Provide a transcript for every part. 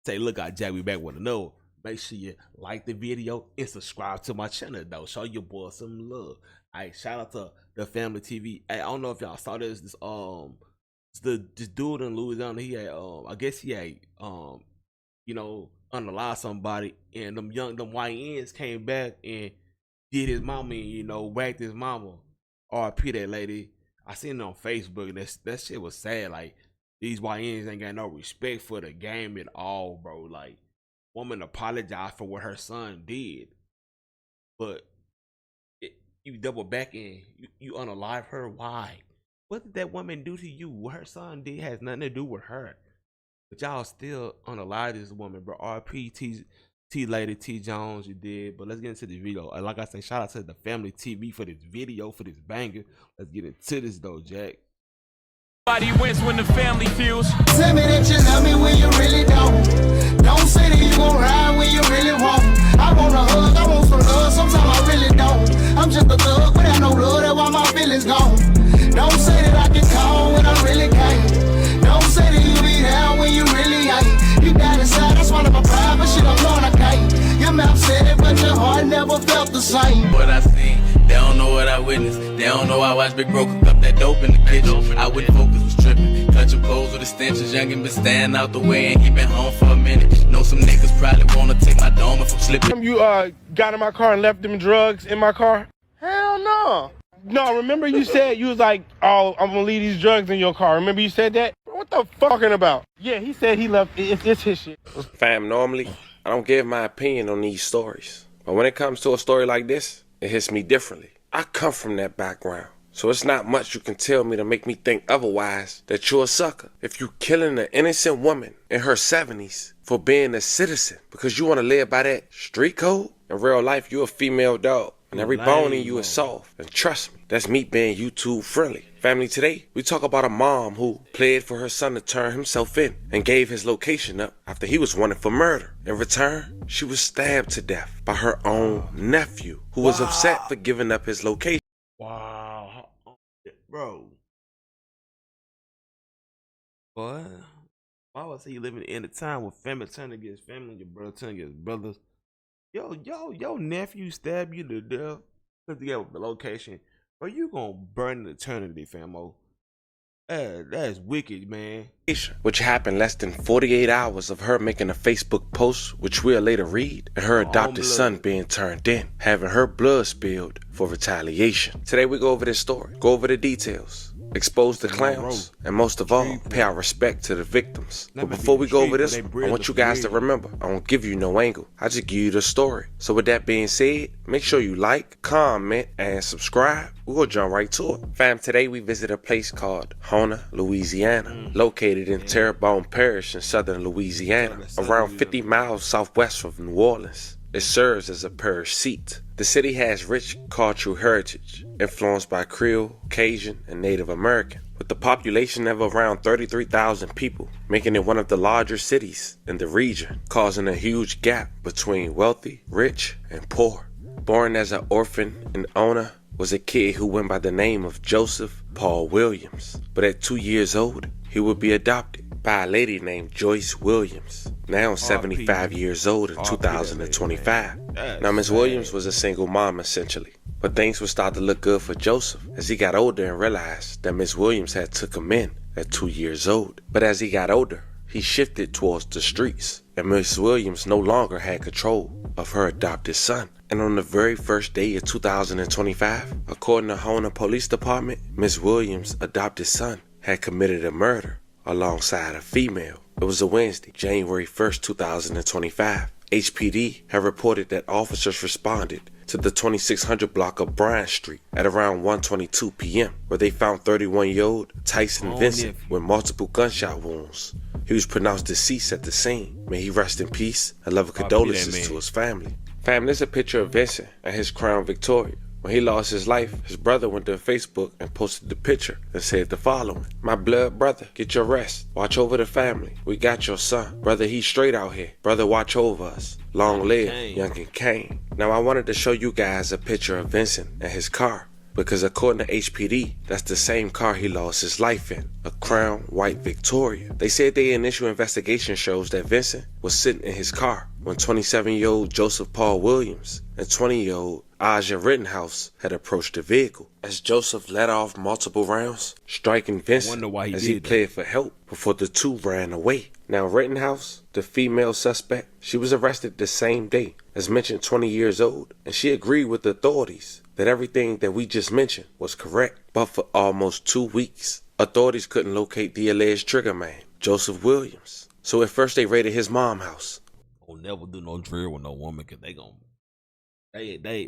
Say, look out, Jack, we back with another. Make sure you like the video and subscribe to my channel, though. Show your boy some love. Hey, shout out to the Family TV. Hey, I don't know if y'all saw this. This dude in Louisiana. He had I guess he had unalive somebody, and them YNs came back and did his mama, and whacked his mama. RP that lady. I seen it on Facebook, and that shit was sad. Like, these YNs ain't got no respect for the game at all, bro. Like, woman apologized for what her son did, but you double back and you unalive her. Why? What did that woman do to you? What her son did has nothing to do with her. But y'all still unalive this woman, bro. RP T Lady T Jones, you did. But let's get into the video. Like I say, shout out to the Family TV for this video, for this banger. Let's get into this though, Jack. Everybody wins when the family feels. Tell me that you love me when you really don't. Don't say that you gon' ride when you really won't. I want a hug, I want some love, sometimes I really don't. I'm just a thug without no love, that's why my feelings gone. Don't say that I can call when I really can't. Don't say that you be down when you really ain't. You got inside, that's one of my pride, but shit, I'm knowing I can't. Your mouth said it, but your heart never felt the same. What I seen, they don't know what I witnessed. They don't know I watched Big Bro cook up that dope in the kitchen. I wouldn't focus, was tripping. Clutching poles with extensions. Youngin' been staying out the way and he been home for a minute. Know some niggas probably wanna take my dome if I'm slipping. You got in my car and left them drugs in my car? Hell no. No, remember you said you was like, oh, I'm gonna leave these drugs in your car. Remember you said that? What the fucking about? Yeah, he said he left. It's his shit. Fam, normally I don't give my opinion on these stories, but when it comes to a story like this, it hits me differently. I come from that background, so it's not much you can tell me to make me think otherwise that you're a sucker. If you killing an innocent woman in her 70s for being a citizen because you want to live by that street code, in real life you a female dog and every bone in you is soft. And trust me, that's me being YouTube friendly. Family, today we talk about a mom who pled for her son to turn himself in and gave his location up after he was wanted for murder. In return, she was stabbed to death by her own nephew, who was upset for giving up his location. Wow, bro. Boy, why would I say you living in a time where family turn against family, your brother turn against brothers? Your nephew stab you to death because he got the location. Bro, you gonna burn an eternity, famo. That's wicked, man. Which happened less than 48 hours of her making a Facebook post, which we'll later read, and her adopted son being turned in, having her blood spilled for retaliation. Today we go over this story, go over the details, expose the clowns, and most of all, pay our respect to the victims. But before we go over this, I want you guys to remember, I won't give you no angle. I just give you the story. So with that being said, make sure you like, comment, and subscribe. We're gonna jump right to it. Fam, today we visit a place called Houma, Louisiana, located in Terrebonne Parish in southern Louisiana, around 50 miles southwest of New Orleans. It serves as a parish seat. The city has rich cultural heritage, influenced by Creole, Cajun, and Native American, with a population of around 33,000 people, making it one of the larger cities in the region, causing a huge gap between wealthy, rich, and poor. Born as an orphan and owner, was a kid who went by the name of Joseph Paul Williams, but at 2 years old, he would be adopted by a lady named Joyce Williams, now 75 years old in 2025. Now, Miss Williams was a single mom essentially, but things would start to look good for Joseph as he got older and realized that Miss Williams had took him in at 2 years old. But as he got older, he shifted towards the streets, and Miss Williams no longer had control of her adopted son. And on the very first day of 2025, according to Houma Police Department, Miss Williams' adopted son had committed a murder alongside a female. It was a Wednesday, January 1st, 2025. HPD had reported that officers responded to the 2600 block of Bryant Street at around 1:22 p.m., where they found 31-year-old Tyson Vincent with multiple gunshot wounds. He was pronounced deceased at the scene. May he rest in peace and love condolences to his family. Fam, this is a picture of Vincent at his Crown Victoria. When he lost his life, his brother went to Facebook and posted the picture and said the following: "My blood brother, get your rest. Watch over the family. We got your son. Brother, he's straight out here. Brother, watch over us. Long live Youngin Kane." Now, I wanted to show you guys a picture of Vincent and his car because according to HPD, that's the same car he lost his life in, a Crown White Victoria. They said their initial investigation shows that Vincent was sitting in his car when 27-year-old Joseph Paul Williams and 20-year-old Aja Rittenhouse had approached the vehicle. As Joseph let off multiple rounds, striking Vincent as he pleaded for help before the two ran away. Now Rittenhouse, the female suspect, she was arrested the same day, as mentioned 20 years old, and she agreed with the authorities that everything that we just mentioned was correct. But for almost 2 weeks, authorities couldn't locate the alleged trigger man, Joseph Williams. So at first they raided his mom's house. I'll never do no drill with no woman, cause they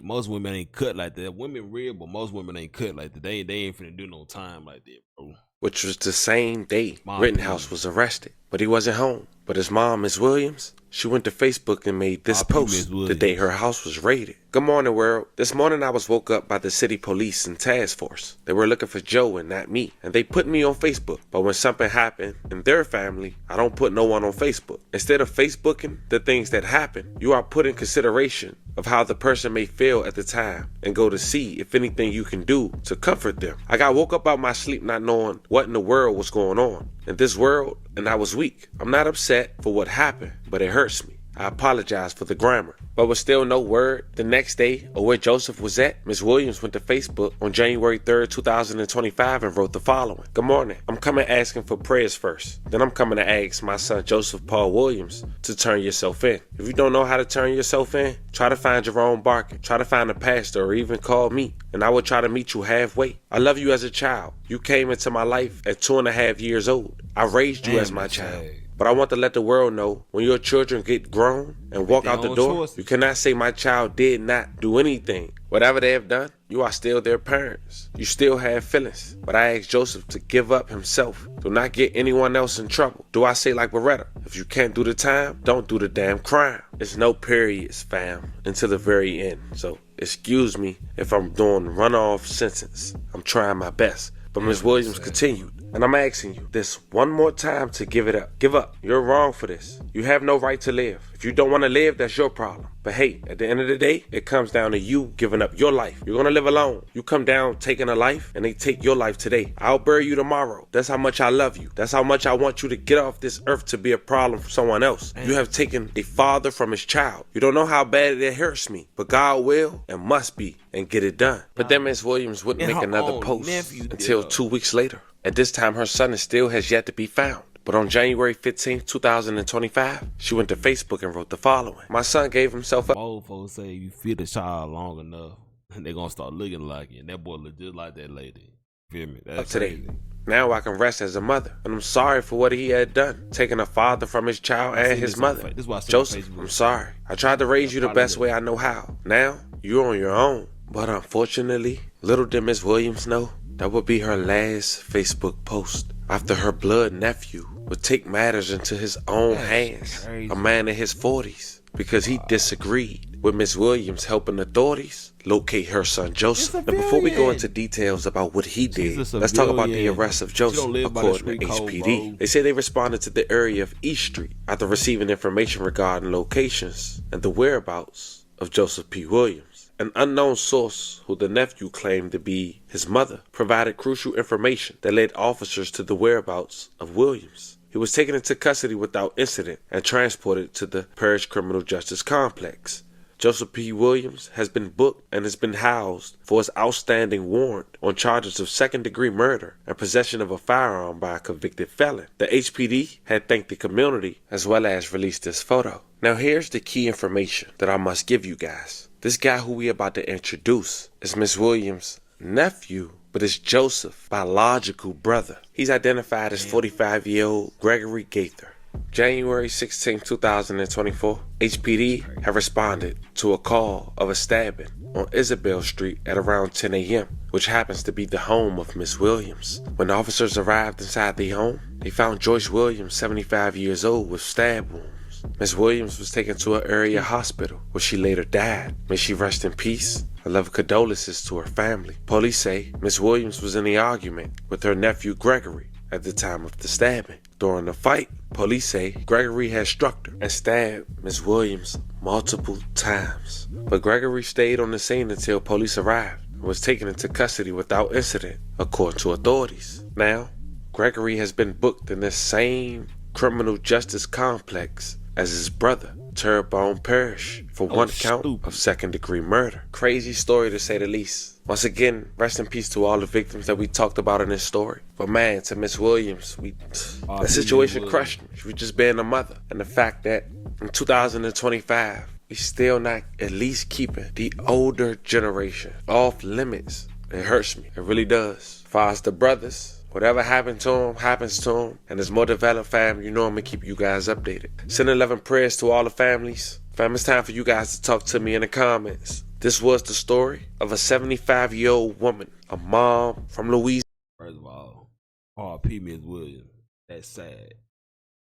most women ain't cut like that. Women real, but most women ain't cut like that. They ain't finna do no time like that, bro. Which was the same day Rittenhouse was arrested, but he wasn't home. But his mom, Ms. Williams, she went to Facebook and made this post the day her house was raided. Good morning, world. This morning I was woke up by the city police and task force. They were looking for Joe and not me, and they put me on Facebook. But when something happened in their family, I don't put no one on Facebook. Instead of Facebooking the things that happen, you are put in consideration of how the person may feel at the time and go to see if anything you can do to comfort them. I got woke up out my sleep not knowing what in the world was going on in this world, and I was weak. I'm not upset for what happened, but it hurts me. I apologize for the grammar. But with still no word the next day of where Joseph was at, Ms. Williams went to Facebook on January 3rd, 2025 and wrote the following. Good morning. I'm coming asking for prayers first. Then I'm coming to ask my son Joseph Paul Williams to turn yourself in. If you don't know how to turn yourself in, try to find Jerome Barker. Try to find a pastor or even call me, and I will try to meet you halfway. I love you as a child. You came into my life at 2.5 years old. I raised you as my child. But I want to let the world know, when your children get grown and walk out the door, you cannot say my child did not do anything. Whatever they have done, you are still their parents. You still have feelings. But I asked Joseph to give up himself. Do not get anyone else in trouble. Do I say like Beretta? If you can't do the time, don't do the damn crime. There's no periods, fam, until the very end. So excuse me if I'm doing runoff sentence. I'm trying my best. But Ms. Williams continued. And I'm asking you this one more time to give it up. Give up. You're wrong for this. You have no right to live. If you don't want to live, that's your problem. But hey, at the end of the day, it comes down to you giving up your life. You're going to live alone. You come down taking a life, and they take your life today. I'll bury you tomorrow. That's how much I love you. That's how much I want you to get off this earth to be a problem for someone else. You have taken a father from his child. You don't know how bad it hurts me, but God will and must be and get it done. But then Ms. Williams wouldn't make another post until 2 weeks later. At this time, her son still has yet to be found. But on January 15th, 2025, she went to Facebook and wrote the following. My son gave himself up. Old folks say you feed the child long enough, and they're going to start looking like you. And that boy look just like that lady. Feel me? That's today. Now I can rest as a mother. And I'm sorry for what he had done, taking a father from his child and his mother. Joseph, I'm sorry. I tried to raise you the best way I know how. Now, you're on your own. But unfortunately, little did Miss Williams know, that would be her last Facebook post after her blood nephew would take matters into his own hands, a man in his 40s, because he disagreed with Miss Williams helping authorities locate her son Joseph. Now before we go into details about what he did, let's talk about the arrest of Joseph. According to HPD, they say they responded to the area of East Street after receiving information regarding locations and the whereabouts of Joseph P. Williams. An unknown source, who the nephew claimed to be his mother, provided crucial information that led officers to the whereabouts of Williams. He was taken into custody without incident and transported to the Parish Criminal Justice Complex. Joseph P. Williams has been booked and has been housed for his outstanding warrant on charges of second-degree murder and possession of a firearm by a convicted felon. The HPD had thanked the community as well as released this photo. Now here's the key information that I must give you guys. This guy who we about to introduce is Miss Williams' nephew, but it's Joseph's biological brother. He's identified as 45-year-old Gregory Gaither. January 16, 2024, HPD have responded to a call of a stabbing on Isabel Street at around 10 a.m., which happens to be the home of Miss Williams. When officers arrived inside the home, they found Joyce Williams, 75 years old, with stab wounds. Miss Williams was taken to an area hospital where she later died. May she rest in peace. I love condolences to her family. Police say Miss Williams was in the argument with her nephew Gregory at the time of the stabbing. During the fight, police say Gregory had struck her and stabbed Miss Williams multiple times. But Gregory stayed on the scene until police arrived. and was taken into custody without incident, according to authorities. Now, Gregory has been booked in this same criminal justice complex as his brother, Turbone Parrish, for one count of second-degree murder. Crazy story to say the least. Once again, rest in peace to all the victims that we talked about in this story. But man, to Miss Williams, that situation crushed me. She was just being a mother. And the fact that in 2025, we still not at least keeping the older generation off limits. It hurts me. It really does. As far as the brothers, whatever happened to him, happens to him. And as more developed fam, you know I'm going to keep you guys updated. Send 11 prayers to all the families. Fam, it's time for you guys to talk to me in the comments. This was the story of a 75-year-old woman, a mom from Louisiana. First of all, R.P. Miss Williams. That's sad.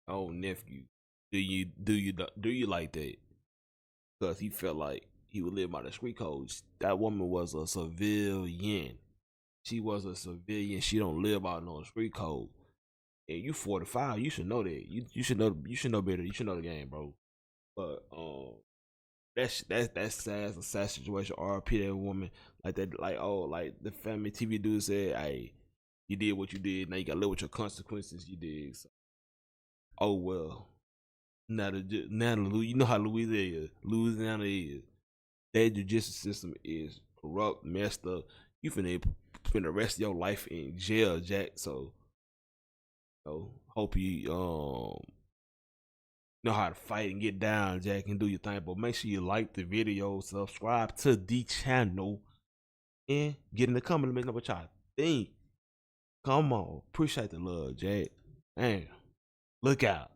Oh, nephew, do you like that? Because he felt like he would live by the street codes. That woman was a civilian. She was a civilian. She don't live out no street code. And you 45, you should know that. You should know better. You should know the game, bro. But that's sad. It's a sad situation. RP that woman like that. Like the family TV dude said, "Hey, you did what you did. Now you gotta live with your consequences. You did." So, oh well. Now you know how Louisiana is. That justice system is corrupt, messed up. You finna spend the rest of your life in jail, Jack. So, hope you know how to fight and get down, Jack, and do your thing. But make sure you like the video, subscribe to the channel, and get in the comment and let me know what y'all think. Come on, appreciate the love, Jack. Man, look out.